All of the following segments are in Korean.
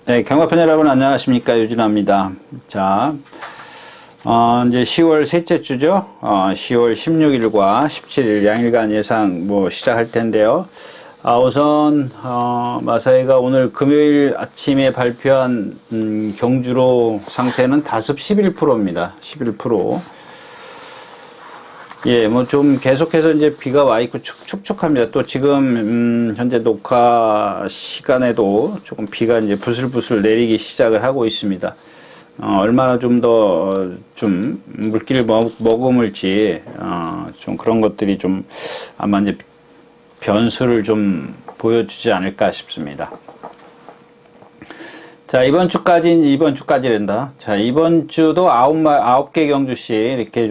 네, 경마편 여러분 안녕하십니까, 유진아입니다. 자, 이제 10월 셋째 주죠. 10월 16일과 17일 양일간 예상 시작할 텐데요. 우선 마사이가 오늘 금요일 아침에 발표한 경주로 상태는 다습 11%입니다. 11%. 예, 좀 계속해서 이제 비가 와 있고 축축합니다. 또 지금 현재 녹화 시간에도 조금 비가 이제 부슬부슬 내리기 시작을 하고 있습니다. 얼마나 좀 더 물기를 머금을지 좀 그런 것들이 좀 아마 이제 변수를 좀 보여주지 않을까 싶습니다. 자, 이번 주까지란다. 자, 이번 주도 9개 경주씩 이렇게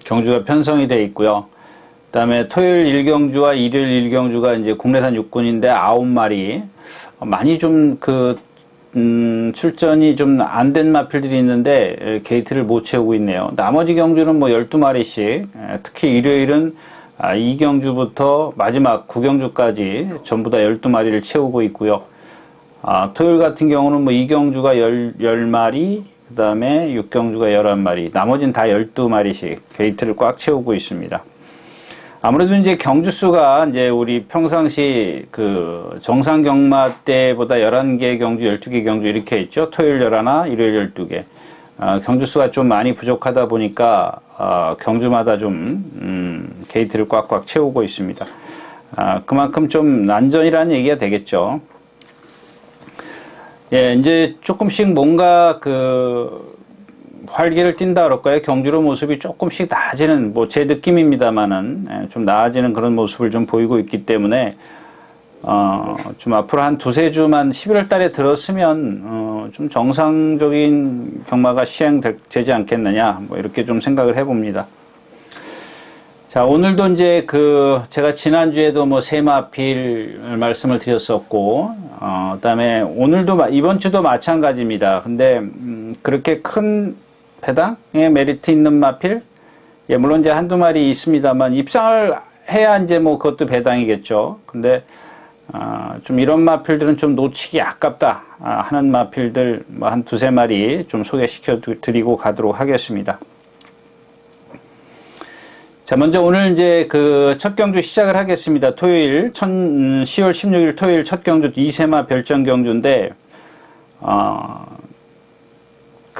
경주가 편성이 되어 있고요. 그 다음에 토요일 1경주와 일요일 1경주가 이제 국내산 육군인데 9마리. 많이 출전이 좀 안 된 마필들이 있는데, 게이트를 못 채우고 있네요. 나머지 경주는 12마리씩, 특히 일요일은 2경주부터 마지막 9경주까지 전부 다 12마리를 채우고 있고요. 토요일 같은 경우는 2경주가 10마리, 그 다음에 6경주가 11마리, 나머지는 다 12마리씩 게이트를 꽉 채우고 있습니다. 아무래도 이제 경주수가 이제 우리 평상시 정상 경마 때보다 11개 경주, 12개 경주 이렇게 있죠. 토요일 11, 일요일 12개. 경주수가 좀 많이 부족하다 보니까, 경주마다 게이트를 꽉꽉 채우고 있습니다. 그만큼 좀 난전이라는 얘기가 되겠죠. 예, 이제 조금씩 뭔가 활기를 띈다 그럴까요? 경주로 모습이 조금씩 나아지는, 제 느낌입니다만은, 좀 나아지는 그런 모습을 좀 보이고 있기 때문에, 좀 앞으로 한 두세 주만 11월 달에 들었으면, 좀 정상적인 경마가 시행되지 않겠느냐, 이렇게 좀 생각을 해봅니다. 자, 오늘도 이제 제가 지난주에도 세마필 말씀을 드렸었고, 그다음에 이번 주도 마찬가지입니다. 근데, 그렇게 큰 배당에 메리트 있는 마필? 예, 물론 이제 한두 마리 있습니다만, 입상을 해야 이제 그것도 배당이겠죠. 근데, 좀 이런 마필들은 좀 놓치기 아깝다 하는 마필들 한 두세 마리 좀 소개시켜 드리고 가도록 하겠습니다. 자, 먼저 오늘 이제 첫 경주 시작을 하겠습니다. 토요일, 10월 16일 토요일 첫 경주 이세마 별정 경주인데,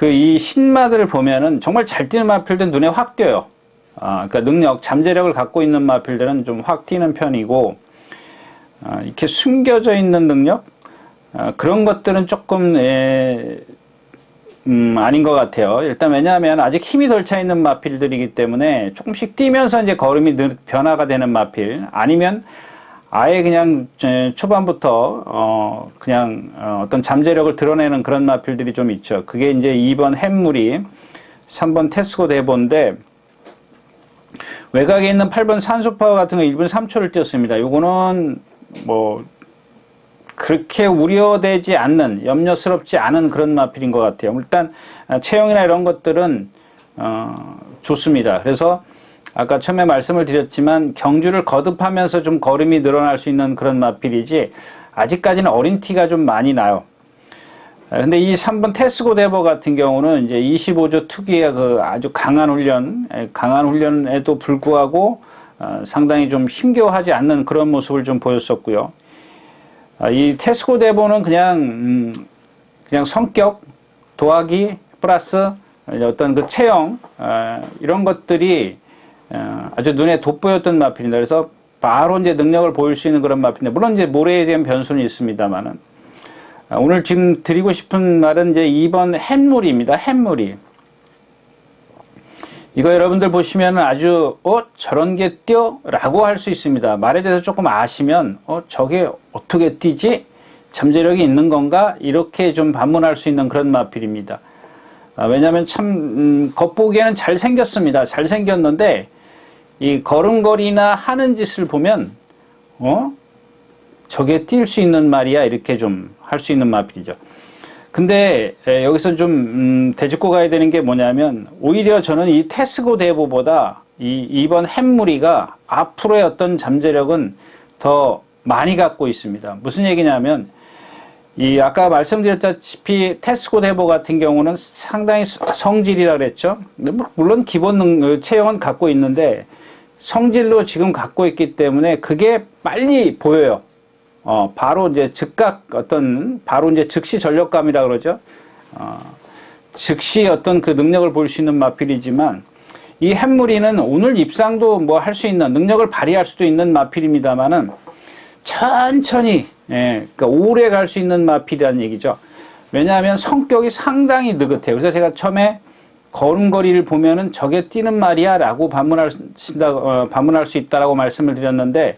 이 신마들을 보면은 정말 잘 뛰는 마필들은 눈에 확 띄어요. 그러니까 잠재력을 갖고 있는 마필들은 좀 확 띄는 편이고, 이렇게 숨겨져 있는 능력? 그런 것들은 조금, 아닌 것 같아요. 일단 왜냐하면 아직 힘이 덜 차 있는 마필들이기 때문에 조금씩 뛰면서 이제 걸음이 변화가 되는 마필, 아니면 아예 그냥 초반부터 어떤 잠재력을 드러내는 그런 마필들이 좀 있죠. 그게 이제 2번 햇물이, 3번 테스코 대보인데, 외곽에 있는 8번 산소파워 같은 거 1분 3초를 뛰었습니다. 요거는 그렇게 우려되지 않는, 염려스럽지 않은 그런 마필인 것 같아요. 일단 체형이나 이런 것들은 좋습니다. 그래서 아까 처음에 말씀을 드렸지만 경주를 거듭하면서 좀 걸음이 늘어날 수 있는 그런 마필이지, 아직까지는 어린 티가 좀 많이 나요. 근데 이 3번 테스코 대버 같은 경우는 이제 25조 특유의 아주 강한 훈련에도 불구하고 상당히 좀 힘겨워하지 않는 그런 모습을 좀 보였었고요. 이 테스코 대보는 그냥 성격, 도화기, 플러스 어떤 체형, 이런 것들이 아주 눈에 돋보였던 마필입니다. 그래서 바로 이제 능력을 보일 수 있는 그런 마필인데, 물론 이제 모래에 대한 변수는 있습니다만은, 오늘 지금 드리고 싶은 말은 이제 2번 햇물입니다. 햇물이. 이거 여러분들 보시면 아주, 저런 게 뛰어? 라고 할 수 있습니다. 말에 대해서 조금 아시면, 저게 어떻게 뛰지? 잠재력이 있는 건가? 이렇게 좀 반문할 수 있는 그런 마필입니다. 왜냐하면 겉보기에는 잘생겼습니다. 잘생겼는데, 이 걸음걸이나 하는 짓을 보면, 저게 뛸 수 있는 말이야? 이렇게 좀 할 수 있는 마필이죠. 근데 여기서 좀 되짚고 가야 되는 게 뭐냐면, 오히려 저는 이 테스코 대보보다 이번 햇무리가 앞으로의 어떤 잠재력은 더 많이 갖고 있습니다. 무슨 얘기냐면, 이 아까 말씀드렸다시피 테스코 대보 같은 경우는 상당히 성질이라 그랬죠. 물론 기본 체형은 갖고 있는데 성질로 지금 갖고 있기 때문에 그게 빨리 보여요. 바로 이제 즉각 바로 이제 즉시 전력감이라 그러죠. 즉시 어떤 그 능력을 볼 수 있는 마필이지만 이 햄무리는 오늘 입상도 뭐 할 수 있는 능력을 발휘할 수도 있는 마필입니다만은 천천히, 그러니까 오래 갈 수 있는 마필이라는 얘기죠. 왜냐하면 성격이 상당히 느긋해요. 그래서 제가 처음에 걸음걸이를 보면은 저게 뛰는 말이야 라고 반문할 수 있다라고 말씀을 드렸는데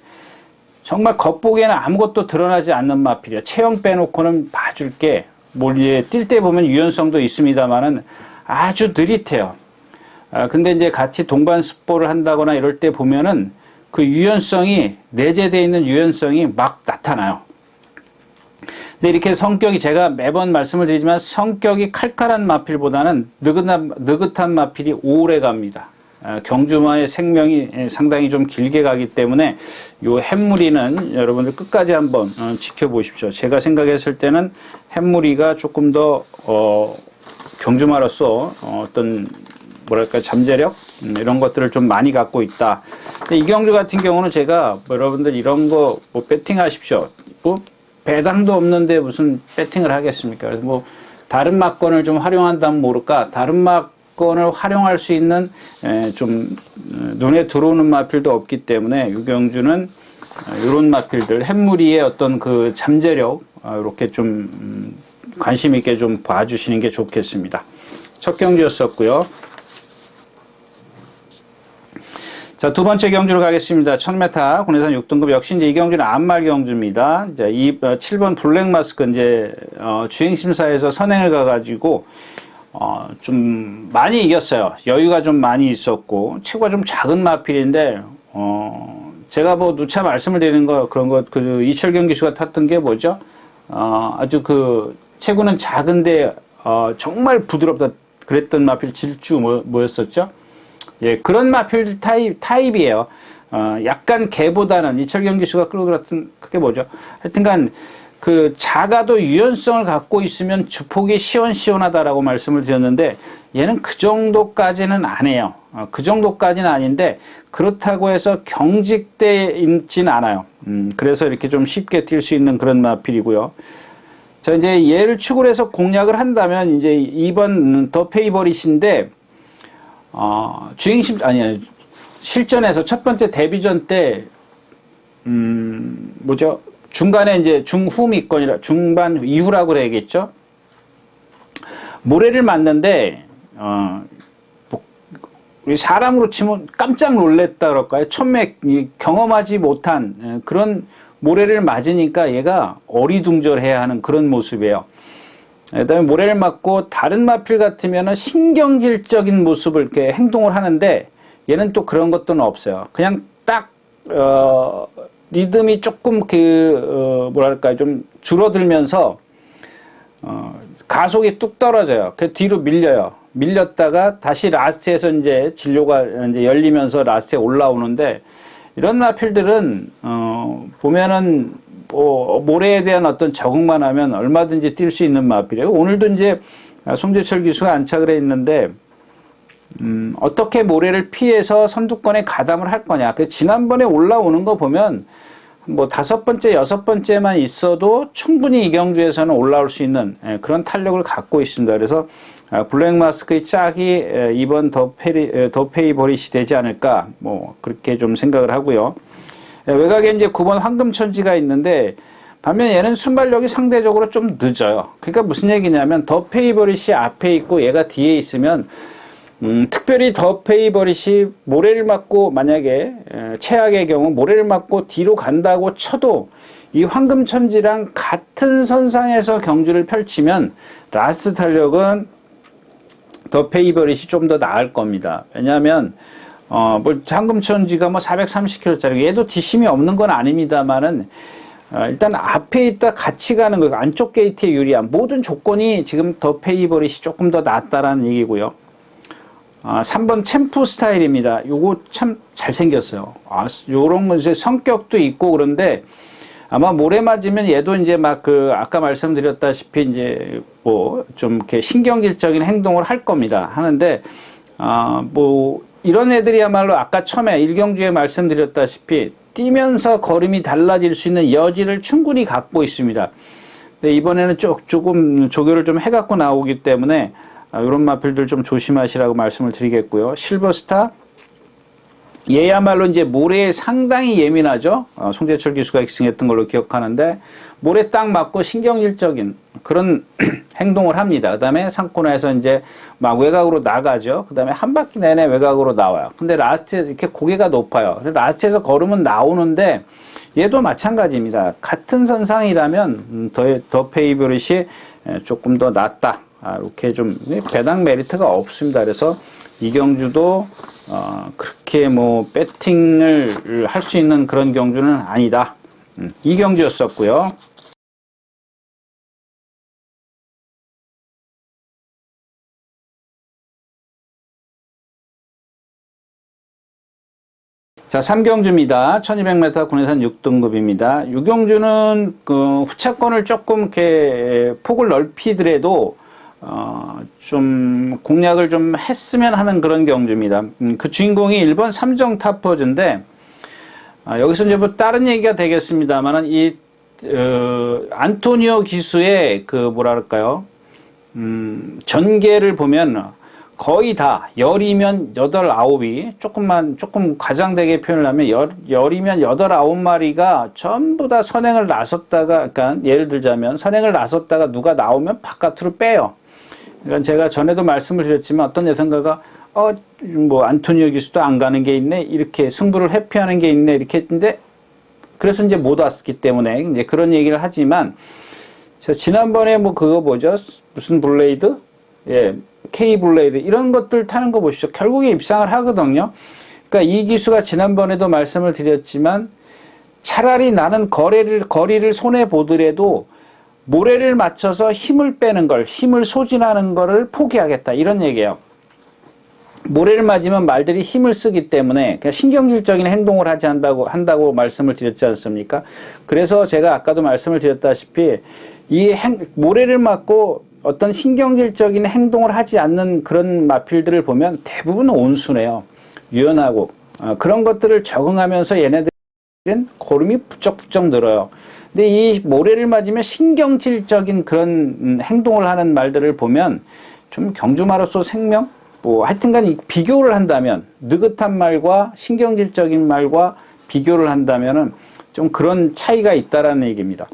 정말 겉보기에는 아무것도 드러나지 않는 마필이에요. 체형 빼놓고는 봐줄게. 뛸 때 보면 유연성도 있습니다만은 아주 느릿해요. 근데 이제 같이 동반 습보를 한다거나 이럴 때 보면은 그 유연성이, 내재되어 있는 유연성이 막 나타나요. 근데 이렇게 성격이, 제가 매번 말씀을 드리지만 성격이 칼칼한 마필보다는 느긋한 마필이 오래 갑니다. 경주마의 생명이 상당히 좀 길게 가기 때문에 요 햄무리는 여러분들 끝까지 한번 지켜보십시오. 제가 생각했을 때는 햄무리가 조금 더 경주마로서 어떤 뭐랄까 잠재력 이런 것들을 좀 많이 갖고 있다. 근데 이경주 같은 경우는 제가 여러분들 이런 거 뭐 배팅하십시오. 뭐 배당도 없는데 무슨 배팅을 하겠습니까? 그래서 뭐 다른 막건을 좀 활용한다면 모를까? 다른 막건을 활용할 수 있는 좀 눈에 들어오는 마필도 없기 때문에 유경주는 이런 마필들 햄무리의 어떤 그 잠재력 이렇게 좀 관심 있게 좀 봐주시는 게 좋겠습니다. 첫 경주였었고요. 자, 두 번째 경주로 가겠습니다. 1000m 군내산 6등급 역시 이제 이 경주는 암말 경주입니다. 자, 7번 블랙 마스크 이제 주행 심사에서 선행을 가가지고 좀 많이 이겼어요. 여유가 좀 많이 있었고 체구가 좀 작은 마필인데 제가 뭐 누차 말씀을 드리는 거 그런 거 그 이철경 기수가 탔던 게 뭐죠? 아주 그 체구는 작은데 정말 부드럽다 그랬던 마필 질주 뭐였었죠? 예, 그런 마필 타입이에요. 약간 개보다는 이철경 기수가 끌고 들었던 그게 뭐죠? 하여튼간 그 작아도 유연성을 갖고 있으면 주폭이 시원시원하다라고 말씀을 드렸는데 얘는 그 정도까지는 안 해요. 그 정도까지는 아닌데 그렇다고 해서 경직돼 있진 않아요. 그래서 이렇게 좀 쉽게 뛸 수 있는 그런 마필이고요. 자, 이제 얘를 축을 해서 공략을 한다면 이제 2번 더 페이버릿인데 실전에서 첫 번째 데뷔전 때 뭐죠? 중간에 이제 중후 밑건이라 중반 이후라고 그래야겠죠? 모래를 맞는데 우리 사람으로 치면 깜짝 놀랬다 그럴까요? 처음에 경험하지 못한 그런 모래를 맞으니까 얘가 어리둥절해야 하는 그런 모습이에요. 그다음에 모래를 맞고 다른 마필 같으면은 신경질적인 모습을 이렇게 행동을 하는데 얘는 또 그런 것들은 없어요. 그냥 딱 리듬이 조금 뭐랄까 좀 줄어들면서 가속이 뚝 떨어져요. 그 뒤로 밀려요. 밀렸다가 다시 라스트에서 이제 진료가 이제 열리면서 라스트에 올라오는데 이런 마필들은 보면은 모래에 대한 어떤 적응만 하면 얼마든지 뛸 수 있는 마필이에요. 오늘도 이제 송재철 기수가 안착을 했는데 어떻게 모래를 피해서 선두권에 가담을 할 거냐. 지난번에 올라오는 거 보면 뭐 5번째, 6번째만 있어도 충분히 이 경주에서는 올라올 수 있는 그런 탄력을 갖고 있습니다. 그래서 블랙 마스크의 짝이 이번 더 페이버릿이 되지 않을까 뭐 그렇게 좀 생각을 하고요. 외곽에 이제 9번 황금천지가 있는데 반면 얘는 순발력이 상대적으로 좀 늦어요. 그러니까 무슨 얘기냐면 더 페이버릿이 앞에 있고 얘가 뒤에 있으면 특별히 더 페이버릿이 모래를 맞고 만약에 최악의 경우 모래를 맞고 뒤로 간다고 쳐도 이 황금천지랑 같은 선상에서 경주를 펼치면 라스트 탄력은 더 페이버릿이 좀 더 나을 겁니다. 왜냐하면 뭐 황금천지가 뭐 430km짜리 얘도 뒷심이 없는 건 아닙니다만은 일단 앞에 있다 같이 가는 거예요. 안쪽 게이트에 유리한 모든 조건이 지금 더 페이버릿이 조금 더 낫다라는 얘기고요. 3번 챔프 스타일입니다. 요거 참 잘생겼어요. 요런 건 이제 성격도 있고 그런데 아마 모래 맞으면 얘도 이제 막 그 아까 말씀드렸다시피 이제 뭐 좀 이렇게 신경질적인 행동을 할 겁니다. 하는데 뭐 이런 애들이야말로 아까 처음에 일경주에 말씀드렸다시피 뛰면서 걸음이 달라질 수 있는 여지를 충분히 갖고 있습니다. 근데 이번에는 조금 조교를 좀 해갖고 나오기 때문에 이런 마필들 좀 조심하시라고 말씀을 드리겠고요. 실버스타 얘야말로 이제 모래에 상당히 예민하죠. 송재철 기수가 입승했던 걸로 기억하는데 모래 딱 맞고 신경질적인 그런 행동을 합니다. 그 다음에 상코너에서 이제 막 외곽으로 나가죠. 그 다음에 한 바퀴 내내 외곽으로 나와요. 근데 라스트에 이렇게 고개가 높아요. 라스트에서 걸으면 나오는데 얘도 마찬가지입니다. 같은 선상이라면 더 페이보릿이 조금 더 낫다. 이렇게 좀 배당 메리트가 없습니다. 그래서 이경주도 그렇게 뭐 배팅을 할 수 있는 그런 경주는 아니다. 이경주였었고요. 자, 3경주입니다. 1200m 군해산 6등급입니다. 6경주는 그 후차권을 조금 이렇게 폭을 넓히더라도 좀 공략을 좀 했으면 하는 그런 경주입니다. 그 주인공이 1번 삼정 타퍼즈인데 여기서 이제 뭐 다른 얘기가 되겠습니다만은 이 안토니오 기수의 그 뭐랄까요 전개를 보면 거의 다 열이면 8, 9이 조금 과장되게 표현을 하면 열이면 8, 9마리가 전부 다 선행을 나섰다가 그러니까 예를 들자면 선행을 나섰다가 누가 나오면 바깥으로 빼요. 그러니까 제가 전에도 말씀을 드렸지만 어떤 예상가가 뭐 안토니오 기수도 안 가는 게 있네 이렇게 승부를 회피하는 게 있네 이렇게 했는데 그래서 이제 못 왔기 때문에 이제 그런 얘기를 하지만 지난번에 뭐 그거 뭐죠 무슨 블레이드 K 블레이드 이런 것들 타는 거 보시죠. 결국에 입상을 하거든요. 그러니까 이 기수가 지난번에도 말씀을 드렸지만 차라리 나는 거리를 손해 보더라도 모래를 맞춰서 힘을 빼는 걸, 힘을 소진하는 거를 포기하겠다. 이런 얘기예요. 모래를 맞으면 말들이 힘을 쓰기 때문에 그냥 신경질적인 행동을 한다고 말씀을 드렸지 않습니까? 그래서 제가 아까도 말씀을 드렸다시피 모래를 맞고 어떤 신경질적인 행동을 하지 않는 그런 마필들을 보면 대부분 온순해요. 유연하고 그런 것들을 적응하면서 얘네들은 걸음이 부쩍부쩍 늘어요. 근데 이 모래를 맞으면 신경질적인 그런 행동을 하는 말들을 보면 좀 경주마로서 생명? 뭐 하여튼간 비교를 한다면 느긋한 말과 신경질적인 말과 비교를 한다면은 좀 그런 차이가 있다라는 얘기입니다.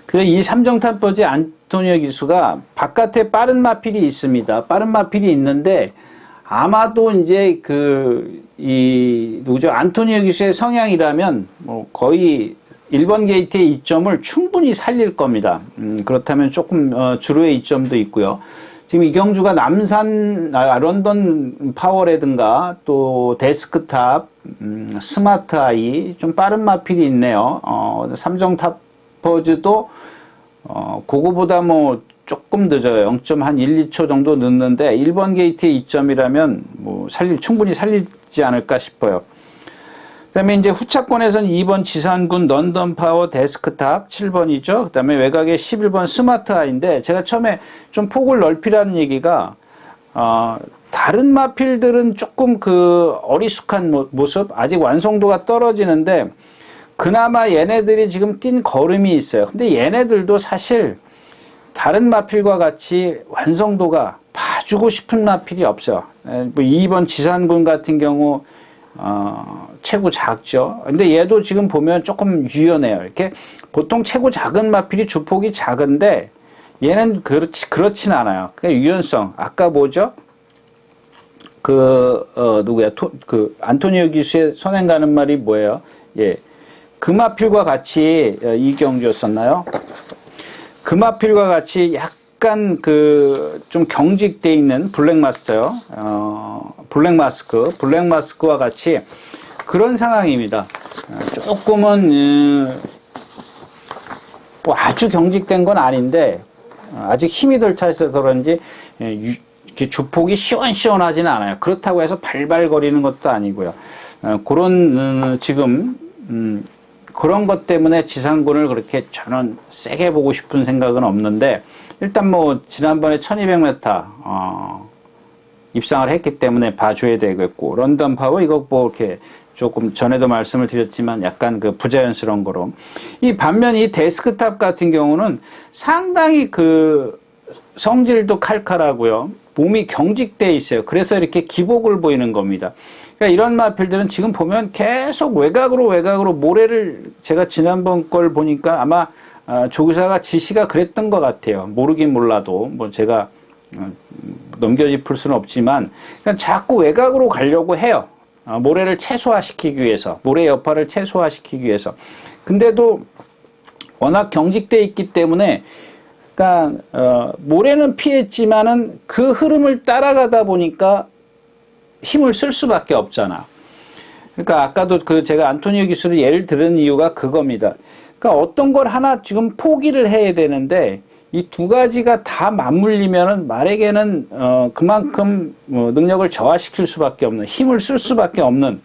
그래서 이 삼정탄퍼즈 안토니오 기수가 바깥에 빠른 마필이 있습니다. 빠른 마필이 있는데 아마도 이제 누구죠? 안토니오 기수의 성향이라면 뭐 거의 1번 게이트의 이점을 충분히 살릴 겁니다. 그렇다면 조금 주로의 이점도 있고요. 지금 이경주가 런던 파워라든가 또 데스크탑, 스마트 아이 좀 빠른 마필이 있네요. 삼정탑퍼즈도 그거보다 뭐 조금 늦어요. 0.1, 2초 정도 늦는데 1번 게이트의 이점이라면 뭐 충분히 살리지 않을까 싶어요. 그 다음에 이제 후차권에서는 2번 지산군 런던 파워 데스크탑 7번이죠. 그 다음에 외곽에 11번 스마트 아이인데 제가 처음에 좀 폭을 넓히라는 얘기가 다른 마필들은 조금 어리숙한 모습 아직 완성도가 떨어지는데 그나마 얘네들이 지금 뛴 걸음이 있어요. 근데 얘네들도 사실 다른 마필과 같이 완성도가 봐주고 싶은 마필이 없어요. 2번 지산군 같은 경우 체구 작죠. 근데 얘도 지금 보면 조금 유연해요. 이렇게 보통 체구 작은 마필이 주폭이 작은데 얘는 그렇진 않아요. 그러니까 유연성. 아까 뭐죠? 누구야? 안토니오 기수의 선행 가는 말이 뭐예요? 그 마필과 같이 이경주였었나요? 그 마필과 같이 약간 좀 경직돼 있는 블랙마스터요. 블랙마스크와 같이 그런 상황입니다. 조금은 뭐 아주 경직된 건 아닌데 아직 힘이 덜 차서 그런지 이렇게 주폭이 시원시원하지는 않아요. 그렇다고 해서 발발거리는 것도 아니고요. 그런 지금 그런 것 때문에 지상군을 그렇게 저는 세게 보고 싶은 생각은 없는데, 일단 뭐 지난번에 1200m 입상을 했기 때문에 봐줘야 되겠고, 런던 파워 이거 뭐 이렇게 조금 전에도 말씀을 드렸지만 약간 그 부자연스러운 거로. 이 반면 이 데스크탑 같은 경우는 상당히 그 성질도 칼칼하고요. 몸이 경직돼 있어요. 그래서 이렇게 기복을 보이는 겁니다. 그러니까 이런 마필들은 지금 보면 계속 외곽으로 모래를, 제가 지난번 걸 보니까 아마 조교사가 지시가 그랬던 것 같아요. 모르긴 몰라도 뭐 제가 넘겨짚을 수는 없지만 그냥 자꾸 외곽으로 가려고 해요. 모래를 최소화시키기 위해서, 모래 여파를 최소화시키기 위해서. 근데도 워낙 경직돼 있기 때문에, 그러니까 모래는 피했지만은 그 흐름을 따라가다 보니까 힘을 쓸 수밖에 없잖아. 그러니까 아까도 그 제가 안토니오 기술을 예를 들은 이유가 그겁니다. 그러니까 어떤 걸 하나 지금 포기를 해야 되는데 이 두 가지가 다 맞물리면은 말에게는 그만큼 능력을 저하시킬 수밖에 없는, 힘을 쓸 수밖에 없는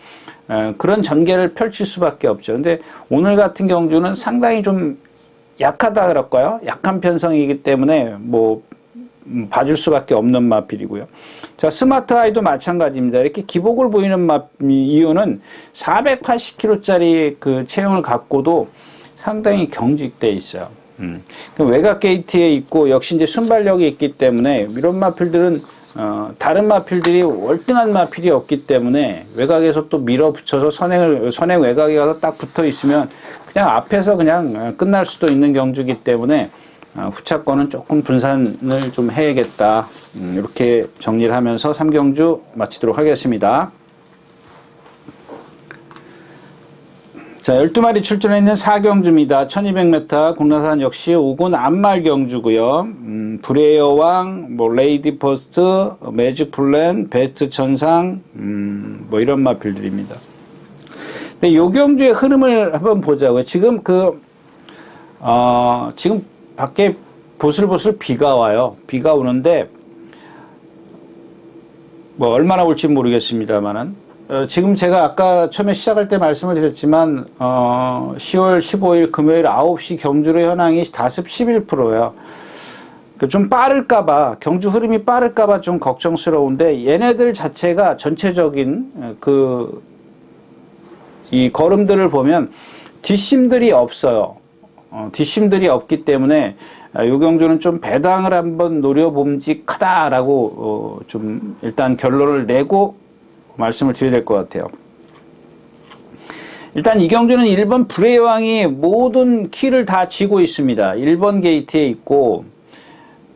그런 전개를 펼칠 수밖에 없죠. 근데 오늘 같은 경주는 상당히 좀 약하다 그럴까요? 약한 편성이기 때문에 뭐 봐줄 수밖에 없는 마필이고요. 자, 스마트 아이도 마찬가지입니다. 이렇게 기복을 보이는 이유는 480kg짜리 그 체형을 갖고도 상당히 경직돼 있어요. 외곽 게이트에 있고 역시 이제 순발력이 있기 때문에 이런 마필들은 다른 마필들이 월등한 마필이 없기 때문에 외곽에서 또 밀어붙여서 선행 외곽에 가서 딱 붙어 있으면 그냥 앞에서 그냥 끝날 수도 있는 경주이기 때문에 후차권은 조금 분산을 좀 해야겠다. 이렇게 정리를 하면서 3경주 마치도록 하겠습니다. 자, 12마리 출전해 있는 4경주입니다. 1200m 공라산 역시 5군 암말 경주고요. 브레이어왕, 뭐 레이디 퍼스트, 매직 플랜, 베스트 천상, 뭐 이런 마필들입니다. 근데 요 경주의 흐름을 한번 보자고요. 지금 지금 밖에 보슬보슬 비가 와요. 비가 오는데 뭐 얼마나 올지 모르겠습니다만은 지금 제가 아까 처음에 시작할 때 말씀을 드렸지만 10월 15일 금요일 9시 경주로 현황이 다습 11%예요. 좀 빠를까봐, 경주 흐름이 빠를까봐 좀 걱정스러운데 얘네들 자체가 전체적인 이 걸음들을 보면 뒷심들이 없어요. 뒷심들이 없기 때문에 요 경주는 좀 배당을 한번 노려봄직하다라고 좀 일단 결론을 내고 말씀을 드려야 될 것 같아요. 일단 이 경주는 1번 브레이왕이 모든 키를 다 쥐고 있습니다. 1번 게이트에 있고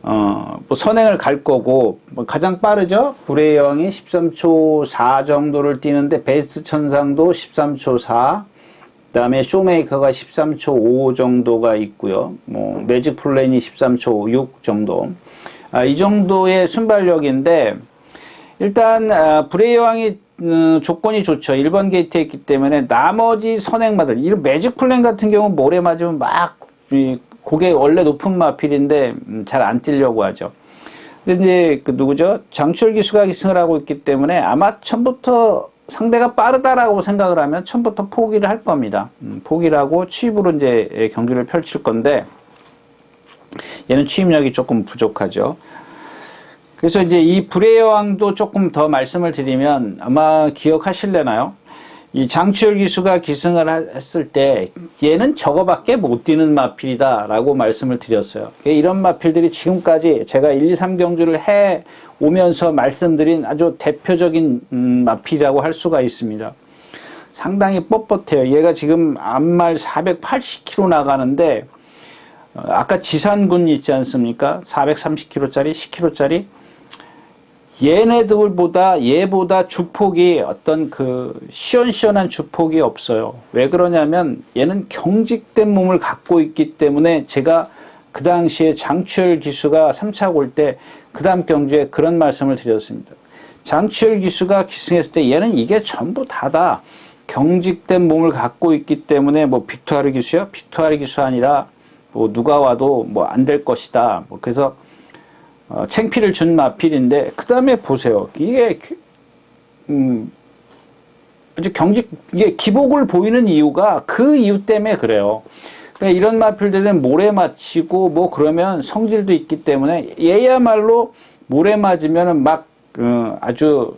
뭐 선행을 갈 거고 뭐 가장 빠르죠. 브레이왕이 13초 4 정도를 뛰는데 베스트 천상도 13초 4, 그다음에 쇼메이커가 13초 5 정도가 있고요. 뭐 매직 플랜이 13초 6 정도. 이 정도의 순발력인데 일단 브레이왕이 조건이 좋죠. 1번 게이트에 있기 때문에 나머지 선행마들, 이 매직 플랜 같은 경우 모래 맞으면 막 고개 원래 높은 마필인데 잘 안 뛰려고 하죠. 근데 이제 누구죠? 장추열 기수가 기승을 하고 있기 때문에 아마 처음부터 상대가 빠르다라고 생각을 하면 처음부터 포기를 할 겁니다. 포기를 하고 취입으로 이제 경기를 펼칠 건데 얘는 취입력이 조금 부족하죠. 그래서 이제 이 브레이왕도 조금 더 말씀을 드리면 아마 기억하실래나요? 이 장추열 기수가 기승을 했을 때 얘는 저거밖에 못 뛰는 마필이다 라고 말씀을 드렸어요. 이런 마필들이 지금까지 제가 1, 2, 3경주를 해 오면서 말씀드린 아주 대표적인 마필이라고 할 수가 있습니다. 상당히 뻣뻣해요. 얘가 지금 암말 480km 나가는데 아까 지산군 있지 않습니까? 430km짜리, 10km짜리. 얘보다 주폭이 어떤 시원시원한 주폭이 없어요. 왜 그러냐면 얘는 경직된 몸을 갖고 있기 때문에 제가 그 당시에 장추열 기수가 3차 골 때 그 다음 경주에 그런 말씀을 드렸습니다. 장추열 기수가 기승했을 때 얘는 이게 전부 다다. 경직된 몸을 갖고 있기 때문에 뭐 빅투아르 기수요? 빅투아르 기수 아니라 뭐 누가 와도 뭐 안 될 것이다. 뭐 그래서 챙피를 준 마필인데 그 다음에 보세요. 이게 아주 이게 기복을 보이는 이유가 그 이유 때문에 그래요. 그러니까 이런 마필들은 모래 맞히고 뭐 그러면 성질도 있기 때문에 얘야말로 모래 맞으면 막 아주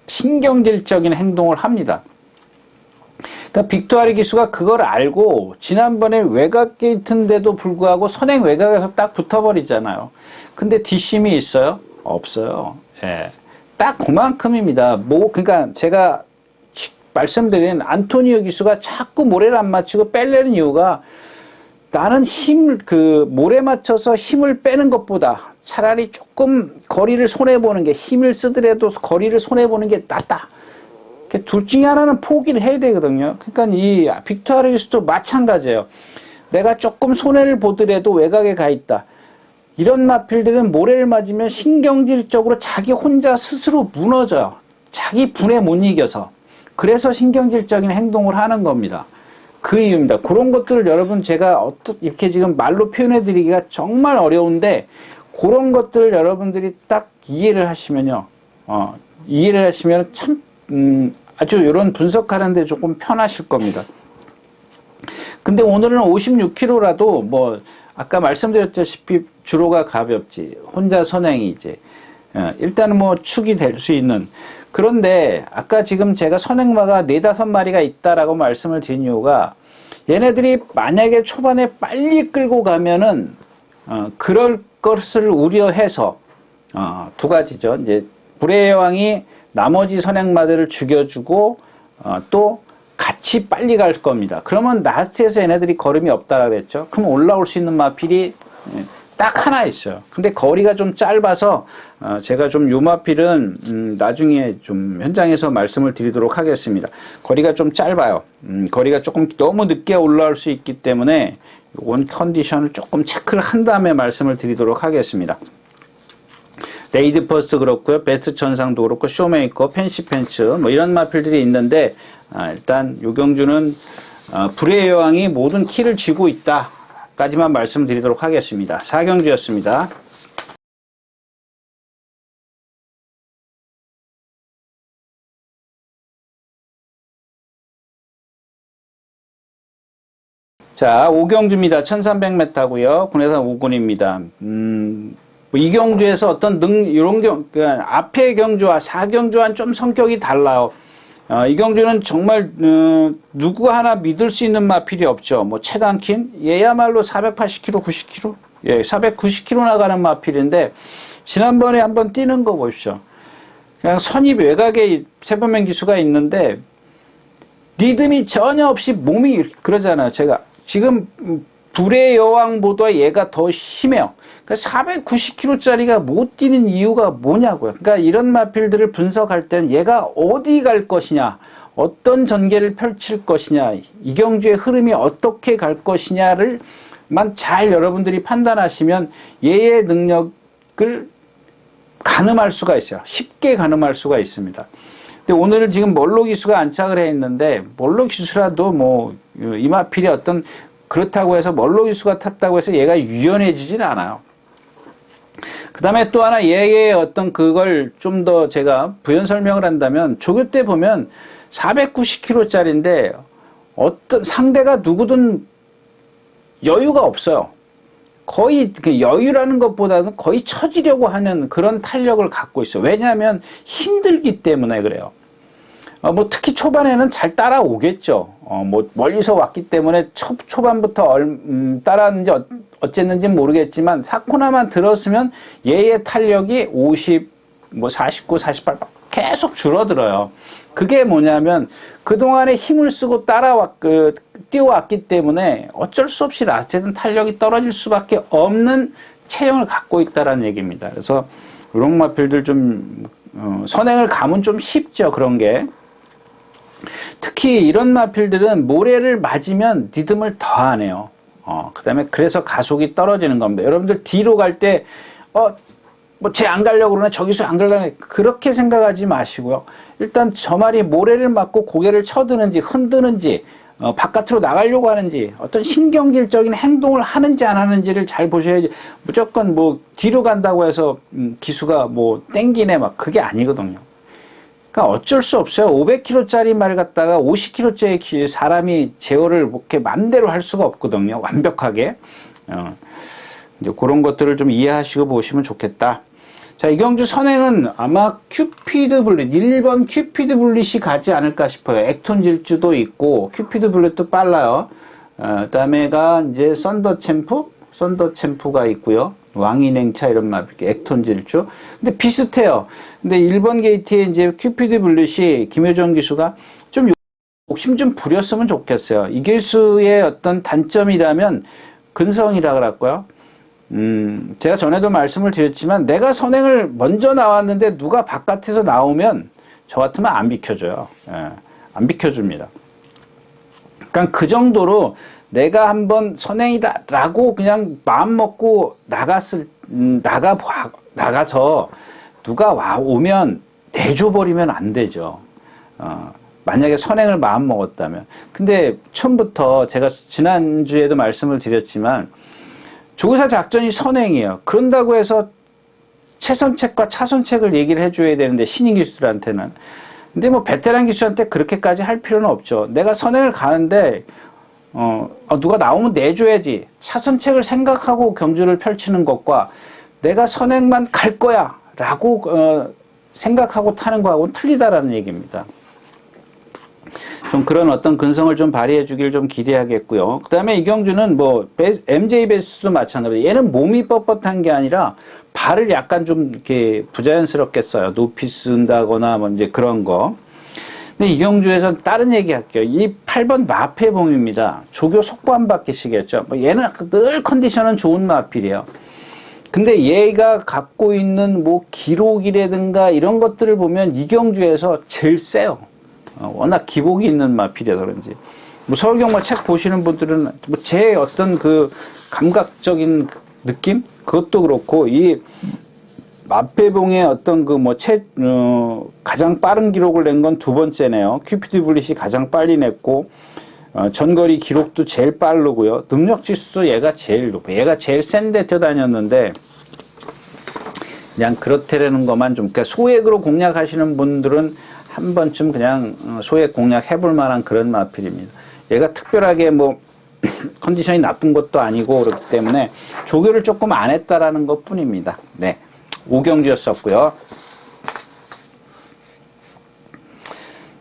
신경질적인 행동을 합니다. 그러니까 빅토아르 기수가 그걸 알고 지난번에 외곽 게이트인데도 불구하고 선행 외곽에서 딱 붙어버리잖아요. 근데 뒷심이 있어요? 없어요. 예. 딱 그만큼입니다. 그러니까 제가 말씀드린 안토니오 기수가 자꾸 모래를 안 맞추고 빼려는 이유가 나는 모래 맞춰서 힘을 빼는 것보다 차라리 조금 거리를 손해보는 게 힘을 쓰더라도 거리를 손해보는 게 낫다. 둘 중에 하나는 포기를 해야 되거든요. 그러니까 이 빅토아르 기수도 마찬가지예요. 내가 조금 손해를 보더라도 외곽에 가 있다. 이런 마필들은 모래를 맞으면 신경질적으로 자기 혼자 스스로 무너져요. 자기 분에 못 이겨서. 그래서 신경질적인 행동을 하는 겁니다. 그 이유입니다. 그런 것들을 여러분 제가 이렇게 지금 말로 표현해 드리기가 정말 어려운데 그런 것들을 여러분들이 딱 이해를 하시면요. 이해를 하시면 참 아주 이런 분석하는데 조금 편하실 겁니다. 근데 오늘은 56kg라도 뭐 아까 말씀드렸다시피 주로가 가볍지 혼자 선행이지 일단은 뭐 축이 될 수 있는. 그런데 아까 지금 제가 선행마가 4-5마리가 있다라고 말씀을 드린 이유가 얘네들이 만약에 초반에 빨리 끌고 가면은 그럴 것을 우려해서 두 가지죠. 이제 불의 여왕이 나머지 선행마들을 죽여주고 또 같이 빨리 갈 겁니다. 그러면 라스트에서 얘네들이 걸음이 없다라 그랬죠. 그럼 올라올 수 있는 마필이 딱 하나 있어요. 근데 거리가 좀 짧아서 제가 좀 요 마필은 나중에 좀 현장에서 말씀을 드리도록 하겠습니다. 거리가 좀 짧아요. 거리가 조금 너무 늦게 올라올 수 있기 때문에 원 컨디션을 조금 체크를 한 다음에 말씀을 드리도록 하겠습니다. 레이드 퍼스트 그렇고요. 베스트 천상도 그렇고 쇼메이커, 펜시 펜츠 뭐 이런 마필들이 있는데 일단 요경주는 불의 여왕이 모든 키를 쥐고 있다 까지만 말씀드리도록 하겠습니다. 4경주였습니다. 자, 5경주입니다. 1300m고요. 군해산 5군입니다. 이 경주에서 어떤 이런 그러니까 앞의 경주와 4경주와는 좀 성격이 달라요. 이 경주는 정말 누구 하나 믿을 수 있는 마필이 없죠. 뭐 최단킨 얘야말로 480km, 90km, 490km 나가는 마필인데 지난번에 한번 뛰는 거 보십시오. 그냥 선입 외곽에 세번맨 기수가 있는데 리듬이 전혀 없이 몸이 그러잖아요. 제가 지금 불의 여왕보다 얘가 더 심해요. 그러니까 490km짜리가 못 뛰는 이유가 뭐냐고요. 그러니까 이런 마필들을 분석할 때는 얘가 어디 갈 것이냐, 어떤 전개를 펼칠 것이냐, 이 경주의 흐름이 어떻게 갈 것이냐를 잘 여러분들이 판단하시면 얘의 능력을 가늠할 수가 있어요. 쉽게 가늠할 수가 있습니다. 근데 오늘은 지금 멀로 기수가 안착을 해 있는데 멀로 기수라도 뭐 이 마필이 어떤 그렇다고 해서 멀로 기수가 탔다고 해서 얘가 유연해지진 않아요. 그 다음에 또 하나 얘의 어떤 그걸 좀 더 제가 부연 설명을 한다면 조교 때 보면 490kg짜리인데 어떤 상대가 누구든 여유가 없어요. 거의 여유라는 것보다는 거의 처지려고 하는 그런 탄력을 갖고 있어요. 왜냐하면 힘들기 때문에 그래요. 뭐 특히 초반에는 잘 따라오겠죠. 뭐 멀리서 왔기 때문에 초반부터 따라왔는지 어쨌는지는 모르겠지만 사코나만 들었으면 얘의 탄력이 50, 뭐 49, 48 계속 줄어들어요. 그게 뭐냐면 그동안에 힘을 쓰고 뛰어왔기 때문에 어쩔 수 없이 라스트에는 탄력이 떨어질 수밖에 없는 체형을 갖고 있다는 얘기입니다. 그래서 이런 마필들 좀 선행을 가면 좀 쉽죠. 그런 게. 특히 이런 마필들은 모래를 맞으면 리듬을 더 하네요. 그 다음에 그래서 가속이 떨어지는 겁니다. 여러분들 뒤로 갈 때, 뭐 쟤 안 가려고 그러네, 저기서 안 가려네, 그렇게 생각하지 마시고요. 일단 저 말이 모래를 맞고 고개를 쳐드는지, 흔드는지, 바깥으로 나가려고 하는지, 어떤 신경질적인 행동을 하는지 안 하는지를 잘 보셔야지, 무조건 뭐 뒤로 간다고 해서 기수가 뭐 땡기네, 막 그게 아니거든요. 그러니까 어쩔 수 없어요. 500kg짜리 말 갖다가 50kg짜리 사람이 제어를 이렇게 맘대로 할 수가 없거든요. 완벽하게. 이제 그런 것들을 좀 이해하시고 보시면 좋겠다. 자, 이경주 선행은 아마 큐피드 블릿, 1번 큐피드 블릿이 가지 않을까 싶어요. 액톤 질주도 있고, 큐피드 블릿도 빨라요. 그 다음에가 이제 썬더 챔프가 있고요. 왕인행차 이런 마피, 액톤 질주. 근데 비슷해요. 근데 1번 게이트에 이제 큐피드 블릿이 김효정 기수가 좀 욕심 좀 부렸으면 좋겠어요. 이 기수의 어떤 단점이라면 근성이라 그랬고요. 제가 전에도 말씀을 드렸지만 내가 선행을 먼저 나왔는데 누가 바깥에서 나오면 저 같으면 안 비켜줘요. 예, 안 비켜줍니다. 그러니까 그 정도로 내가 한번 선행이다라고 그냥 마음 먹고 나가서 누가 오면 내줘버리면 안 되죠. 만약에 선행을 마음 먹었다면. 근데 처음부터 제가 지난주에도 말씀을 드렸지만 조교사 작전이 선행이에요. 그런다고 해서 최선책과 차선책을 얘기를 해줘야 되는데 신인 기수들한테는. 근데 뭐 베테랑 기수한테 그렇게까지 할 필요는 없죠. 내가 선행을 가는데 누가 나오면 내줘야지. 차선책을 생각하고 경주를 펼치는 것과 내가 선행만 갈 거야 라고 생각하고 타는 거하고는 틀리다라는 얘기입니다. 좀 그런 어떤 근성을 좀 발휘해 주길 좀 기대하겠고요. 그 다음에 이경주는 뭐 MJ 베스도 마찬가지로 얘는 몸이 뻣뻣한 게 아니라 발을 약간 좀 이렇게 부자연스럽게 써요. 높이 쓴다거나 뭐 이제 그런 거. 근데 이경주에서는 다른 얘기 할게요. 이 8번 마패봉입니다. 조교 속보 안 받기시겠죠. 뭐 얘는 늘 컨디션은 좋은 마필이에요. 근데 얘가 갖고 있는 뭐 기록이라든가 이런 것들을 보면 이경주에서 제일 세요. 워낙 기복이 있는 마필이라서 그런지. 뭐 서울경마 책 보시는 분들은 뭐 제 어떤 그 감각적인 느낌? 그것도 그렇고, 이 마패봉의 어떤 그 뭐 가장 빠른 기록을 낸 건 두 번째네요. 큐피드 블릿이 가장 빨리 냈고, 전거리 기록도 제일 빠르고요. 능력 지수도 얘가 제일 높아요. 얘가 제일 센데 뛰어다녔는데, 그냥 그렇다라는 것만 좀, 그러니까 소액으로 공략하시는 분들은 한 번쯤 그냥 소액 공략 해볼 만한 그런 마필입니다. 얘가 특별하게 뭐 컨디션이 나쁜 것도 아니고 그렇기 때문에 조교를 조금 안 했다라는 것 뿐입니다. 네. 오경주였었고요.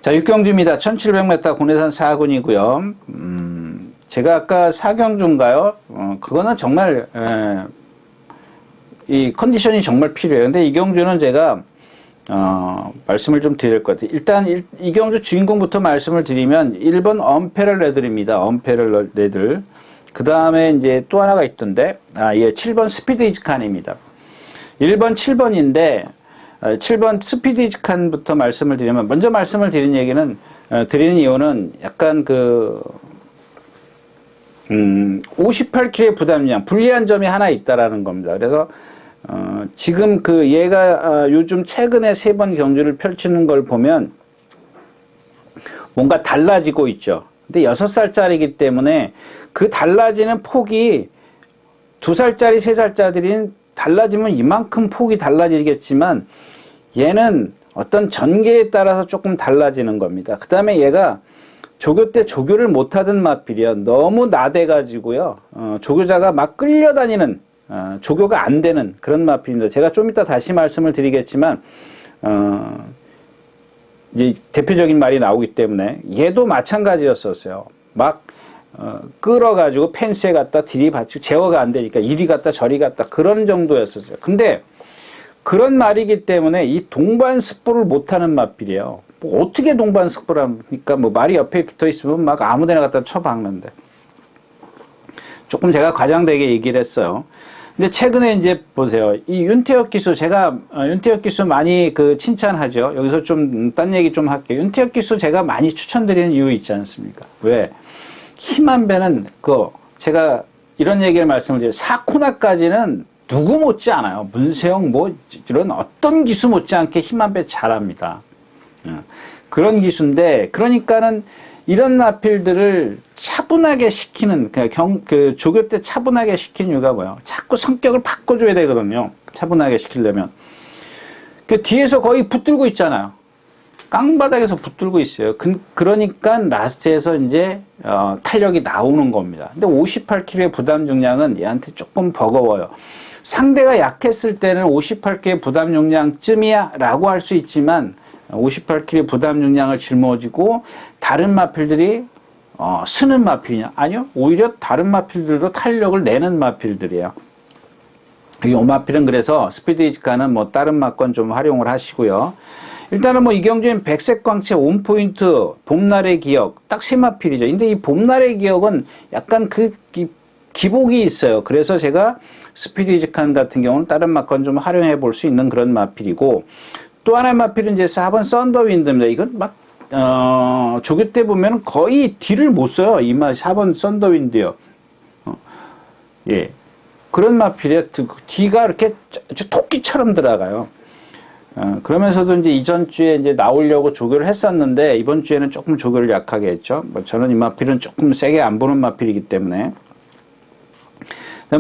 자, 육경주입니다. 1700m 군해산 4군이고요. 제가 아까 4경주인가요? 그거는 정말 이 컨디션이 정말 필요해요. 근데 이경주는 제가 말씀을 좀 드릴 것 같아요. 일단 이경주 주인공부터 말씀을 드리면 1번 언패럴 레들입니다. 언패럴 레들. 그 다음에 이제 또 하나가 있던데, 예, 7번 스피드 이즈칸입니다. 1번 7번인데 7번 스피드 이즈칸부터 말씀을 드리면, 먼저 말씀을 드리는 이유는 약간 58kg의 부담량, 불리한 점이 하나 있다라는 겁니다. 그래서 지금 얘가 요즘 최근에 3번 경주를 펼치는 걸 보면 뭔가 달라지고 있죠. 근데 6살짜리이기 때문에 그 달라지는 폭이 2살짜리, 3살짜리들은 달라지면 이만큼 폭이 달라지겠지만 얘는 어떤 전개에 따라서 조금 달라지는 겁니다. 그 다음에 얘가 조교 때 조교를 못하던 마필이야. 너무 나대가지고요. 조교자가 막 끌려다니는, 조교가 안 되는 그런 마필입니다. 제가 좀 이따 다시 말씀을 드리겠지만, 이제 대표적인 말이 나오기 때문에 얘도 마찬가지였었어요. 막 끌어가지고 펜스에 갖다 들이받치고 제어가 안 되니까 이리 갔다 저리 갔다 그런 정도였었어요. 근데 그런 말이기 때문에 이 동반습보를 못하는 마필이에요. 뭐 어떻게 동반습보를 합니까? 뭐 말이 옆에 붙어 있으면 막 아무데나 갖다 쳐박는데. 조금 제가 과장되게 얘기를 했어요. 근데 최근에 이제 보세요. 이 윤태혁 기수, 제가 윤태혁 기수 많이 칭찬하죠. 여기서 좀 딴 얘기 좀 할게요. 윤태혁 기수 제가 많이 추천드리는 이유 있지 않습니까? 왜? 힘한 배는 제가 이런 얘기를 말씀을 드려요. 사코나까지는 누구 못지 않아요. 문세영 뭐 이런 어떤 기수 못지않게 힘한 배 잘합니다. 그런 기수인데, 그러니까는 이런 마필들을 차분하게 시키는, 조교 때 차분하게 시키는 이유가 뭐예요? 자꾸 성격을 바꿔줘야 되거든요. 차분하게 시키려면. 뒤에서 거의 붙들고 있잖아요. 깡바닥에서 붙들고 있어요. 그러니까 라스트에서 이제 탄력이 나오는 겁니다. 근데 58kg의 부담 중량은 얘한테 조금 버거워요. 상대가 약했을 때는 58kg 부담 중량쯤이야 라고 할 수 있지만 58kg 부담 중량을 짊어지고 다른 마필들이 쓰는 마필이냐? 아니요. 오히려 다른 마필들도 탄력을 내는 마필들이에요. 이 오마필은 그래서 스피드 이지카는 뭐 다른 마건 좀 활용을 하시고요. 일단은 뭐 이경주는 백색 광채, 온포인트, 봄날의 기억 딱 세 마필이죠. 근데 이 봄날의 기억은 약간 기복이 있어요. 그래서 제가 스피드 이지칸 같은 경우는 다른 마건 좀 활용해 볼 수 있는 그런 마필이고, 또 하나의 마필은 이제 4번 썬더윈드입니다. 이건 막 조교 때 보면 거의 뒤를 못 써요. 4번 썬더윈드요. 예. 그런 마필에 뒤가 이렇게 토끼처럼 들어가요. 그러면서도 이제 이전 주에 이제 나오려고 조교를 했었는데 이번 주에는 조금 조교를 약하게 했죠. 뭐 저는 이 마필은 조금 세게 안 보는 마필이기 때문에.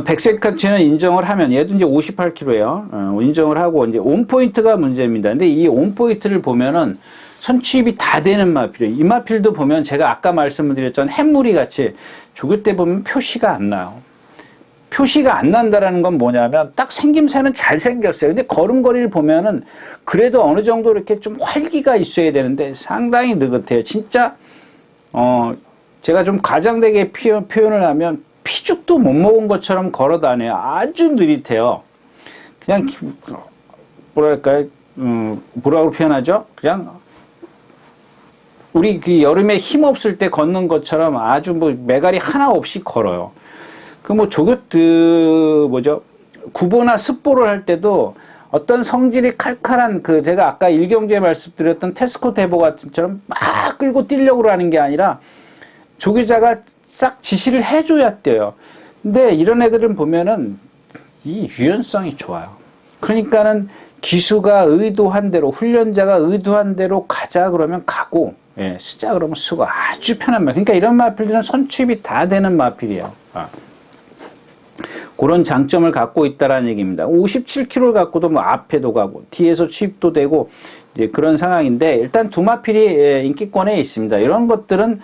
백색 카치는 인정을 하면 얘도 이제 58kg예요. 인정을 하고 이제 온포인트가 문제입니다. 근데 이 온포인트를 보면은 선취입이 다 되는 마필이에요. 이 마필도 보면 제가 아까 말씀을 드렸던 햇무리 같이 조교 때 보면 표시가 안 나요. 표시가 안 난다라는 건 뭐냐면 딱 생김새는 잘생겼어요. 근데 걸음걸이를 보면은 그래도 어느 정도 이렇게 좀 활기가 있어야 되는데 상당히 느긋해요. 진짜 제가 좀 과장되게 표현을 하면 피죽도 못 먹은 것처럼 걸어 다녀요. 아주 느릿해요. 그냥 뭐랄까요? 뭐라고 표현하죠? 그냥 우리 그 여름에 힘 없을 때 걷는 것처럼 아주 뭐 매갈이 하나 없이 걸어요. 그 뭐 구보나 습보를 할 때도 어떤 성질이 칼칼한 제가 아까 일경주에 말씀드렸던 테스코 대보 같은처럼 막 끌고 뛰려고 하는 게 아니라 조교자가 싹 지시를 해줘야 돼요. 근데 이런 애들은 보면은 이 유연성이 좋아요. 그러니까는 기수가 의도한 대로, 훈련자가 의도한 대로 가자 그러면 가고, 예, 쓰자 그러면 쓰고 아주 편한 말. 그러니까 이런 마필들은 손취입이 다 되는 마필이에요. 그런 장점을 갖고 있다라는 얘기입니다. 57kg를 갖고도 뭐 앞에도 가고 뒤에서 취입도 되고 이제 그런 상황인데, 일단 두 마필이 인기권에 있습니다. 이런 것들은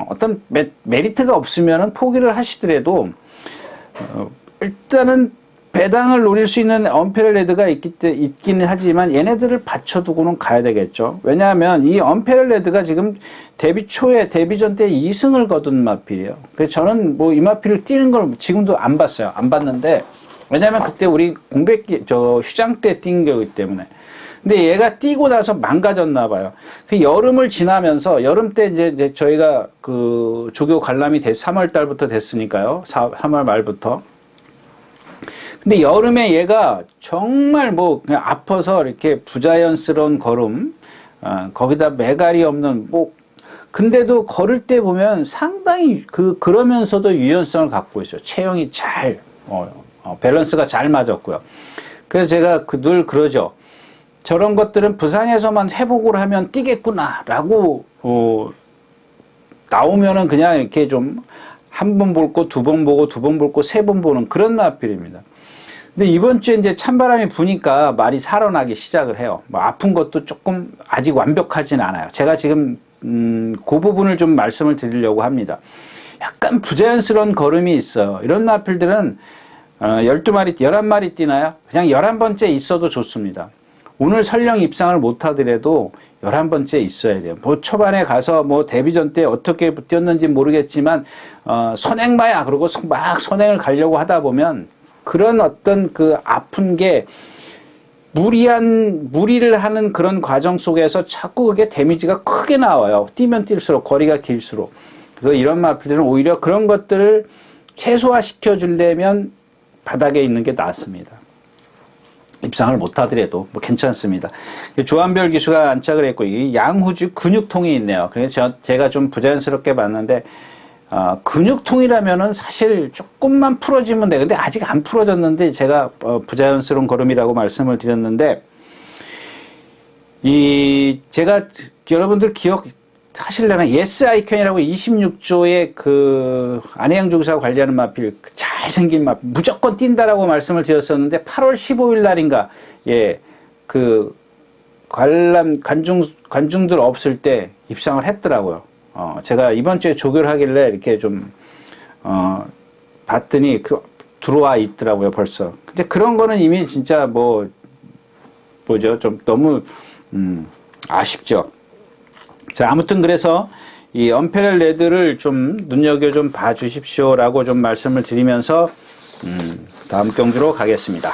어떤 메리트가 없으면은 포기를 하시더라도 일단은 배당을 노릴 수 있는 언페럴레드가 있기는 하지만 얘네들을 받쳐두고는 가야 되겠죠. 왜냐하면 이 언페럴레드가 지금 데뷔 전 때 2승을 거둔 마필이에요. 그래서 저는 뭐 이 마필을 뛰는 걸 지금도 안 봤어요. 안 봤는데, 왜냐하면 그때 우리 휴장 때 뛴 거기 때문에. 근데 얘가 뛰고 나서 망가졌나 봐요. 그 여름을 지나면서, 여름 때 이제 저희가 그 조교 관람이 3월 달부터 됐으니까요. 3월 말부터. 근데 여름에 얘가 정말 뭐 그냥 아파서 이렇게 부자연스러운 걸음, 거기다 매갈이 없는 근데도 걸을 때 보면 상당히 그러면서도 유연성을 갖고 있어요. 체형이 잘, 밸런스가 잘 맞았고요. 그래서 제가 늘 그러죠. 저런 것들은 부상에서만 회복을 하면 뛰겠구나라고 나오면은 그냥 이렇게 좀 한 번 볼 거, 두 번 보고, 두 번 볼 거, 세 번 보는 그런 마필입니다. 근데 이번 주에 이제 찬바람이 부니까 말이 살아나기 시작을 해요. 뭐 아픈 것도 조금 아직 완벽하진 않아요. 제가 지금 그 부분을 좀 말씀을 드리려고 합니다. 약간 부자연스러운 걸음이 있어요. 이런 마필들은 12마리, 11마리 뛰나요? 그냥 11번째 있어도 좋습니다. 오늘 설령 입상을 못 하더라도 11번째 있어야 돼요. 뭐 초반에 가서 뭐 데뷔전 때 어떻게 뛰었는지 모르겠지만 선행마야 그러고 막 선행을 가려고 하다 보면 그런 어떤 아픈 게 무리를 하는 그런 과정 속에서 자꾸 그게 데미지가 크게 나와요. 뛰면 뛸수록, 거리가 길수록. 그래서 이런 마필들은 오히려 그런 것들을 최소화시켜 주려면 바닥에 있는 게 낫습니다. 입상을 못 하더라도 뭐 괜찮습니다. 조한별 기수가 안착을 했고, 이 양후주 근육통이 있네요. 그래서 제가 좀 부자연스럽게 봤는데, 근육통이라면은 사실 조금만 풀어지면 돼. 근데 아직 안 풀어졌는데 제가 부자연스러운 걸음이라고 말씀을 드렸는데, 제가 여러분들 기억하실려나 예스 아이콘이라고 26조의 안혜영 조교사가 관리하는 마필, 잘생긴 마필, 무조건 뛴다라고 말씀을 드렸었는데 8월 15일 날인가, 관중들 없을 때 입상을 했더라고요. 제가 이번 주에 조교를 하길래 이렇게 좀, 봤더니 들어와 있더라고요, 벌써. 근데 그런 거는 이미 진짜 뭐죠? 좀 너무, 아쉽죠. 자, 아무튼 그래서 이 언패럴 레드를 좀 눈여겨 좀 봐주십시오라고 좀 말씀을 드리면서, 다음 경주로 가겠습니다.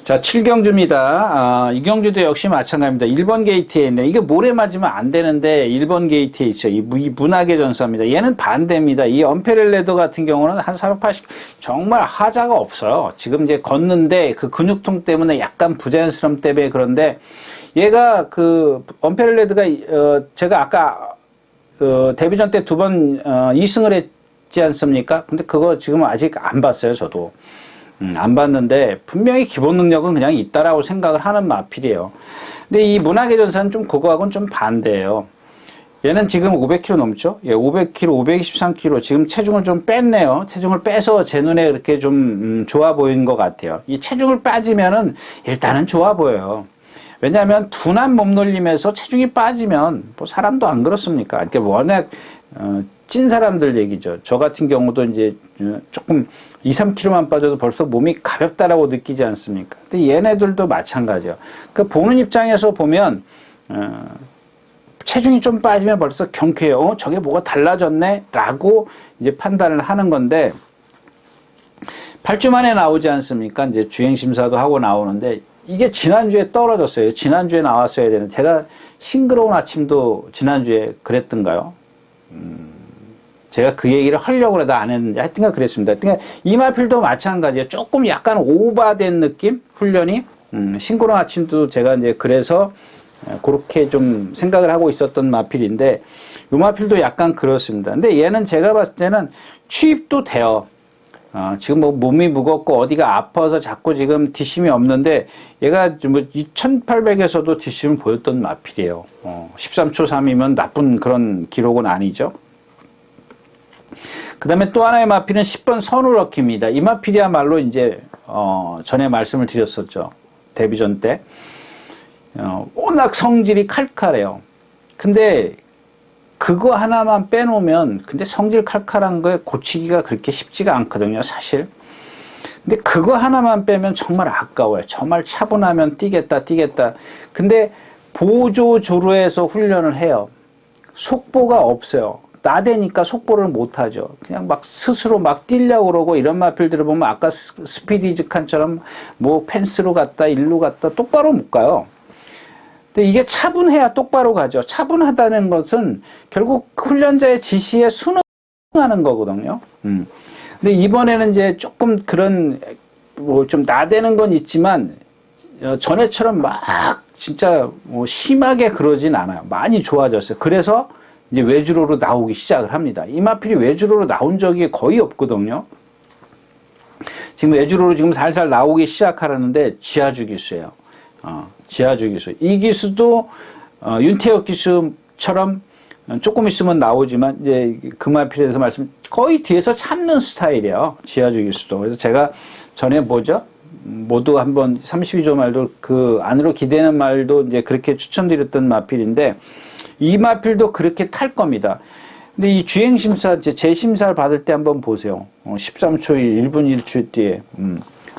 자, 7경주입니다. 이 경주도 역시 마찬가지입니다. 1번 게이트에 있네. 이게 모래 맞으면 안 되는데 1번 게이트에 있죠. 이 문학의 전사입니다. 얘는 반대입니다. 이 언패럴 레더 같은 경우는 한 480, 정말 하자가 없어요. 지금 이제 걷는데 그 근육통 때문에 약간 부자연스러움 때문에 그런데 얘가 언패럴 레드가, 제가 아까, 데뷔전 때 2번, 2승을 했지 않습니까? 근데 그거 지금 아직 안 봤어요, 저도. 안 봤는데 분명히 기본 능력은 그냥 있다라고 생각을 하는 마필이에요. 근데 이 문학의 전사는 좀 그거하고는 좀 반대예요. 얘는 지금 500kg 넘죠? 예, 500kg, 523kg. 지금 체중을 좀 뺐네요. 체중을 빼서 제 눈에 그렇게 좀 좋아 보이는 것 같아요. 이 체중을 빠지면은 일단은 좋아 보여요. 왜냐하면 둔한 몸놀림에서 체중이 빠지면 뭐 사람도 안 그렇습니까? 그러니까 워낙 찐 사람들 얘기죠. 저 같은 경우도 이제 조금 2, 3kg만 빠져도 벌써 몸이 가볍다라고 느끼지 않습니까? 근데 얘네들도 마찬가지예요. 그 보는 입장에서 보면 체중이 좀 빠지면 벌써 경쾌해요. 저게 뭐가 달라졌네? 라고 이제 판단을 하는 건데 8주 만에 나오지 않습니까? 이제 주행심사도 하고 나오는데 이게 지난주에 떨어졌어요. 지난주에 나왔어야 되는. 제가 싱그러운 아침도 지난주에 그랬던가요? 제가 그 얘기를 하려고 해도 안 했는데 하여튼가 그랬습니다. 하여튼가 이마필도 마찬가지예요. 조금 약간 오버된 느낌? 훈련이? 싱그러운 아침도 제가 이제 그래서 그렇게 좀 생각을 하고 있었던 마필인데 이 마필도 약간 그렇습니다. 근데 얘는 제가 봤을 때는 취입도 돼요. 지금 뭐 몸이 무겁고 어디가 아파서 자꾸 지금 뒷심이 없는데 얘가 뭐 2800에서도 뒷심을 보였던 마필이에요. 13초 3이면 나쁜 그런 기록은 아니죠. 그 다음에 또 하나의 마필은 10번 선우럭키입니다. 이 마필이야말로 이제 전에 말씀을 드렸었죠. 데뷔전 때. 워낙 성질이 칼칼해요. 근데 그거 하나만 빼놓으면 근데 성질 칼칼한 거에 고치기가 그렇게 쉽지가 않거든요, 사실. 근데 그거 하나만 빼면 정말 아까워요. 정말 차분하면 뛰겠다. 근데 보조조루에서 훈련을 해요. 속보가 없어요. 나대니까 속보를 못하죠. 그냥 막 스스로 막 뛰려고 그러고 이런 마필들을 보면 아까 스피디즈 칸처럼 뭐 펜스로 갔다 일로 갔다 똑바로 못 가요. 근데 이게 차분해야 똑바로 가죠. 차분하다는 것은 결국 훈련자의 지시에 순응하는 거거든요. 근데 이번에는 이제 조금 그런 뭐 좀 나대는 건 있지만 전에처럼 막 진짜 뭐 심하게 그러진 않아요. 많이 좋아졌어요. 그래서 이제 외주로로 나오기 시작을 합니다. 이마필이 외주로로 나온 적이 거의 없거든요. 지금 외주로로 지금 살살 나오기 시작하려는데 지하주 기수예요. 지하주 기수. 이 기수도 윤태혁 기수처럼 조금 있으면 나오지만 이제 금화필에서 말씀 거의 뒤에서 참는 스타일이에요. 지하주 기수도. 그래서 제가 전에 뭐죠? 모두 한번 32조 말도 그 안으로 기대는 말도 이제 그렇게 추천드렸던 마필인데 이 마필도 그렇게 탈 겁니다. 근데 이 주행심사, 재심사를 받을 때 한번 보세요. 13초 1분 1초 뒤에.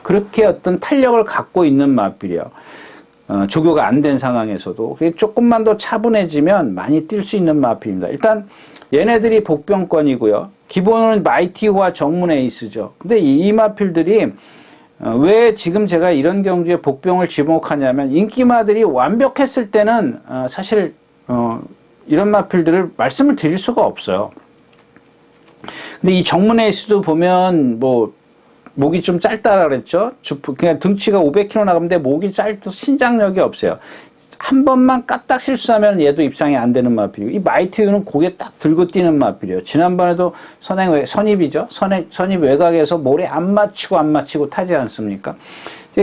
그렇게 어떤 탄력을 갖고 있는 마필이에요. 조교가 안 된 상황에서도. 조금만 더 차분해지면 많이 뛸 수 있는 마필입니다. 일단 얘네들이 복병권이고요. 기본은 마이티호와 정문 에이스죠. 근데 이 마필들이 왜 지금 제가 이런 경주에 복병을 지목하냐면 인기마들이 완벽했을 때는 사실 이런 마필들을 말씀을 드릴 수가 없어요. 근데 이 정문 에이스도 보면 뭐 목이 좀 짧다라 그랬죠. 그냥 등치가 500kg 나가는데 목이 짧도 신장력이 없어요. 한 번만 까딱 실수하면 얘도 입상이 안 되는 마필이고 이 마이티유는 고개 딱 들고 뛰는 마필이에요. 지난번에도 선입이죠. 선입 외곽에서 모래 안 맞히고 타지 않습니까?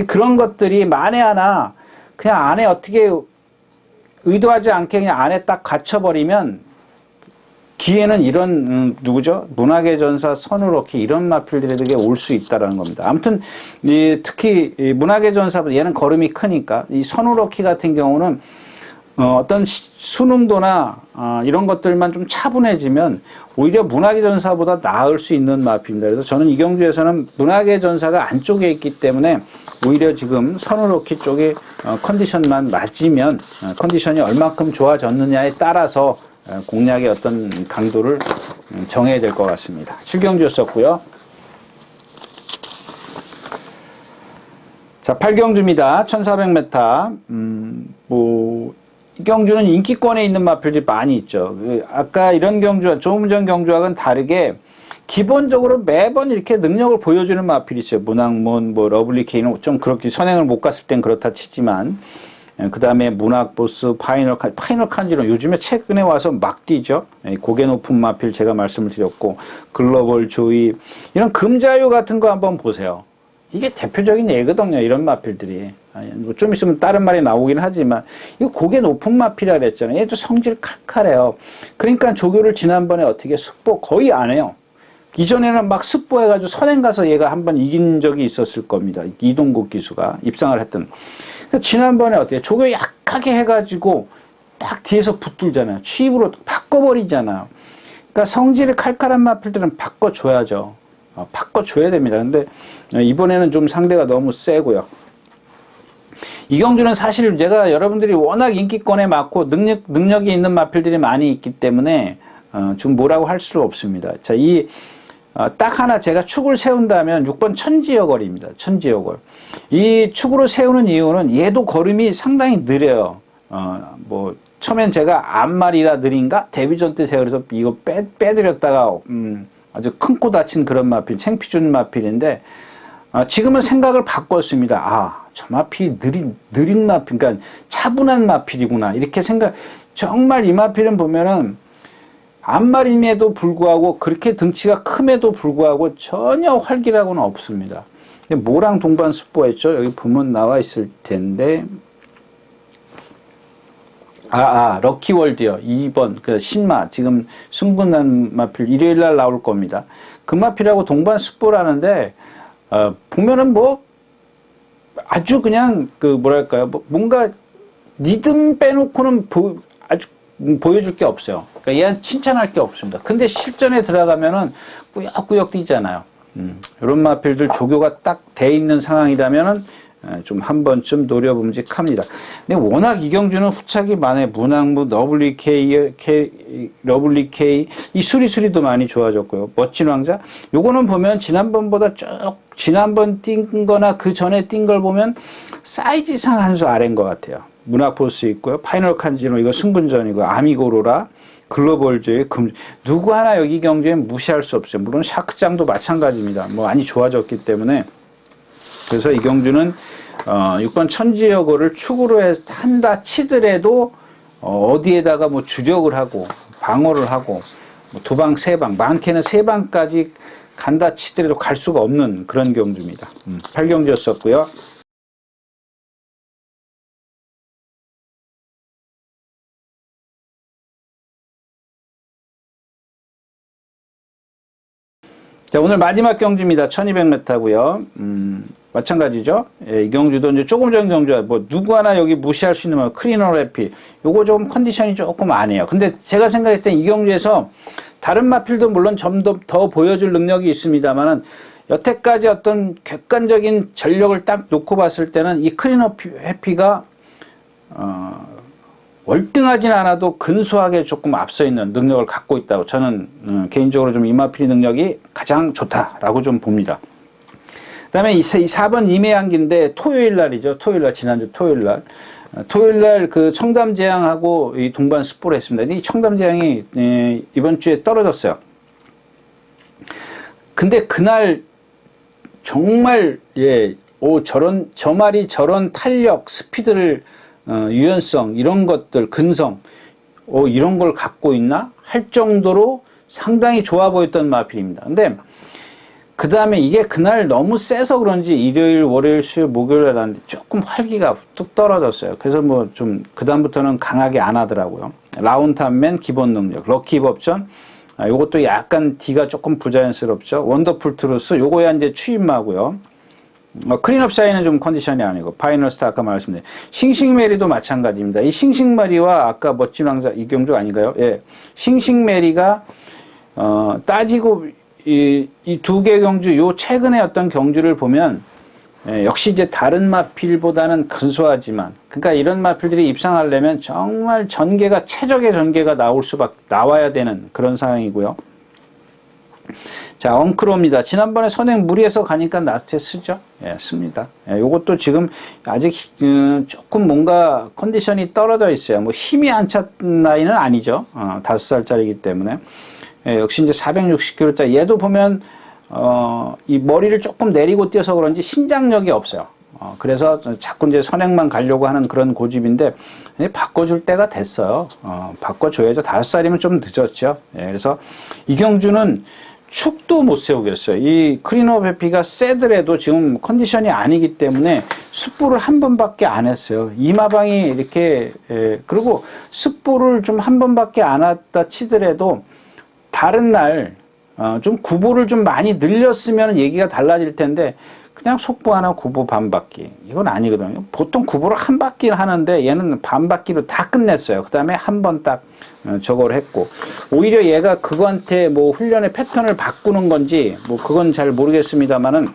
그런 것들이 만에 하나 그냥 안에 어떻게 의도하지 않게 그냥 안에 딱 갇혀버리면 뒤에는 이런 누구죠? 문학의 전사 선우로키 이런 마필들에게 올 수 있다라는 겁니다. 아무튼 특히 문학의 전사보다 얘는 걸음이 크니까 이 선우로키 같은 경우는 어떤 수능도나 이런 것들만 좀 차분해지면 오히려 문학의 전사보다 나을 수 있는 마필입니다. 그래서 저는 이 경주에서는 문학의 전사가 안쪽에 있기 때문에 오히려 지금 선우로키 쪽에 컨디션만 맞으면 컨디션이 얼마큼 좋아졌느냐에 따라서 공략의 어떤 강도를 정해야 될 것 같습니다. 7경주였었고요. 자, 8경주입니다. 1400m. 이 경주는 인기권에 있는 마필들이 많이 있죠. 아까 이런 경주와 조금 전 경주와는 다르게 기본적으로 매번 이렇게 능력을 보여주는 마필이 있어요. 문학문, 러블리케이는 좀 그렇게 선행을 못 갔을 땐 그렇다 치지만 그 다음에 문학보스, 파이널 칸지로 요즘에 최근에 와서 막 뛰죠. 고개 높은 마필 제가 말씀을 드렸고 글로벌 조이 이런 금자유 같은 거 한번 보세요. 이게 대표적인 예거든요. 이런 마필들이. 좀 있으면 다른 말이 나오긴 하지만 이거 고개 높은 마필이라 그랬잖아요. 얘도 성질 칼칼해요. 그러니까 조교를 지난번에 어떻게 숙보 거의 안 해요. 이전에는 막 숙보해가지고 선행 가서 얘가 한번 이긴 적이 있었을 겁니다. 이동국 기수가 입상을 했던. 지난번에 어떻게 조교 약하게 해가지고 딱 뒤에서 붙들잖아요. 취입으로 바꿔버리잖아요. 그러니까 성질이 칼칼한 마필들은 바꿔줘야죠. 바꿔줘야 됩니다. 근데 이번에는 좀 상대가 너무 세고요. 이 경주는 사실 제가 여러분들이 워낙 인기권에 많고 능력이 있는 마필들이 많이 있기 때문에 지금 뭐라고 할 수 없습니다. 자, 딱 하나 제가 축을 세운다면 6번 천지여걸입니다. 천지여걸. 이 축으로 세우는 이유는 얘도 걸음이 상당히 느려요. 처음엔 제가 앞말이라 느린가? 데뷔전 때 제가 그래서 이거 빼드렸다가 아주 큰 코 다친 그런 마필, 챙피준 마필인데 지금은 생각을 바꿨습니다. 저 마필이 느린 마필, 그러니까 차분한 마필이구나. 이렇게 정말 이 마필은 보면은 앞말임에도 불구하고 그렇게 등치가 큼에도 불구하고 전혀 활기라고는 없습니다. 뭐랑 동반 습보했죠? 여기 보면 나와 있을 텐데. 럭키월드요. 2번, 신마. 지금 승분한 마필, 일요일 날 나올 겁니다. 그 마필하고 동반 습보라는데, 보면은 아주 그냥, 뭔가, 리듬 빼놓고는 아주 보여줄 게 없어요. 그러니까 얘는 칭찬할 게 없습니다. 근데 실전에 들어가면은 꾸역꾸역 뛰잖아요. 이런 마필들 조교가 딱 돼 있는 상황이라면은 좀 한 번쯤 노려봄직합니다. 근데 워낙 이 경주는 후착이 많아요. 문학무, 러블리케이, 이 수리수리도 많이 좋아졌고요. 멋진 왕자. 요거는 보면 지난번 뛴 거나 그 전에 뛴 걸 보면 사이즈상 한 수 아래인 것 같아요. 문학포스 있고요. 파이널 칸지노, 이거 승분전이고, 아미고로라, 글로벌조의 누구 하나 여기 경주에 무시할 수 없어요. 물론 샤크장도 마찬가지입니다. 많이 좋아졌기 때문에. 그래서 이 경주는 6번 천지여고를 축으로 한다 치더라도 어디에다가 주력을 하고 방어를 하고 2방, 3방, 많게는 3방까지 간다 치더라도 갈 수가 없는 그런 경주입니다. 8경주였었고요. 자, 오늘 마지막 경주입니다. 1200m고요. 마찬가지죠. 이 경주도 이제 조금 전 경주야. 누구 하나 여기 무시할 수 있는 크리노래피. 요거 조금 컨디션이 조금 안 해요. 근데 제가 생각할 때 이 경주에서 다른 마필도 물론 좀 더 보여줄 능력이 있습니다만은 여태까지 어떤 객관적인 전력을 딱 놓고 봤을 때는 이 크리노래피가 월등하진 않아도 근소하게 조금 앞서 있는 능력을 갖고 있다고 저는 개인적으로 좀 이마필이 능력이 가장 좋다라고 좀 봅니다. 그 다음에 이 4번 임해안기인데 토요일 날이죠. 지난주 토요일 날 그 청담제양하고 이 동반 습보를 했습니다. 이 청담제양이 이번 주에 떨어졌어요. 근데 그날 정말 저 말이 저런 탄력, 스피드를 유연성, 이런 것들, 근성, 이런 걸 갖고 있나? 할 정도로 상당히 좋아 보였던 마필입니다. 근데, 그 다음에 이게 그날 너무 세서 그런지 일요일, 월요일, 수요일, 목요일에 하는데 조금 활기가 뚝 떨어졌어요. 그래서 그 다음부터는 강하게 안 하더라고요. 라운탄맨 기본 능력, 럭키 법전, 요것도 약간 D가 조금 부자연스럽죠. 원더풀 트루스, 요거야 이제 추임마고요. 클린업 샤이는 좀 컨디션이 아니고, 파이널 스타 아까 말씀드린 싱싱메리도 마찬가지입니다. 이 싱싱메리와 아까 멋진 왕자 이경주 아닌가요? 예. 싱싱메리가 따지고 이 두 개 경주, 요 최근에 어떤 경주를 보면 역시 이제 다른 마필보다는 근소하지만, 그러니까 이런 마필들이 입상하려면 정말 전개가 최적의 전개가 나와야 되는 그런 상황이고요. 자, 엉크로입니다. 지난번에 선행 무리해서 가니까 나스트에 쓰죠. 예, 씁니다. 예, 요것도 지금 아직 조금 뭔가 컨디션이 떨어져 있어요. 뭐 힘이 안 찼 나이는 아니죠. 5살짜리이기 때문에. 예, 역시 이제 460kg짜리. 얘도 보면 이 머리를 조금 내리고 뛰어서 그런지 신장력이 없어요. 그래서 자꾸 이제 선행만 가려고 하는 그런 고집인데, 바꿔줄 때가 됐어요. 바꿔줘야죠. 5살이면 좀 늦었죠. 예, 그래서 이경주는 축도 못 세우겠어요. 이 클린업 해피가 세더라도 지금 컨디션이 아니기 때문에 습보를 한 번밖에 안 했어요. 이마방이 이렇게, 그리고 습보를 좀 한 번밖에 안 왔다 치더라도 다른 날, 좀 구보를 좀 많이 늘렸으면 얘기가 달라질 텐데, 그냥 속보 하나 구보 반 바퀴. 이건 아니거든요. 보통 구보를 한 바퀴 하는데 얘는 반 바퀴로 다 끝냈어요. 그 다음에 한 번 딱 저걸 했고, 오히려 얘가 그거한테 뭐 훈련의 패턴을 바꾸는 건지 뭐 그건 잘 모르겠습니다만은,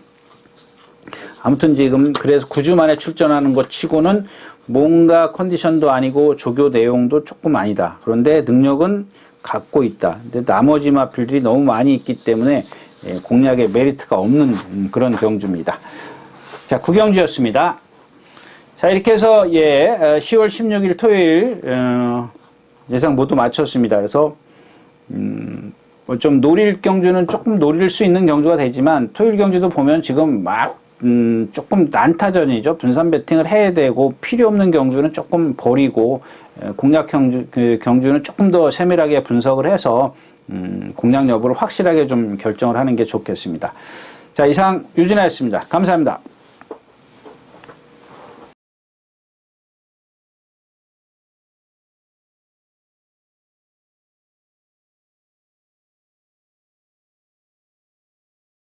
아무튼 지금 그래서 9주 만에 출전하는 것 치고는 뭔가 컨디션도 아니고 조교 내용도 조금 아니다. 그런데 능력은 갖고 있다. 근데 나머지 마필들이 너무 많이 있기 때문에 공략에 메리트가 없는 그런 경주입니다. 자, 9경주였습니다. 자, 이렇게 해서 10월 16일 토요일 예상 모두 마쳤습니다. 그래서 좀 노릴 경주는 조금 노릴 수 있는 경주가 되지만, 토요일 경주도 보면 지금 막 조금 난타전이죠. 분산 배팅을 해야 되고, 필요 없는 경주는 조금 버리고, 공략 경주는 조금 더 세밀하게 분석을 해서 공략 여부를 확실하게 좀 결정을 하는 게 좋겠습니다. 자, 이상 유진아였습니다. 감사합니다.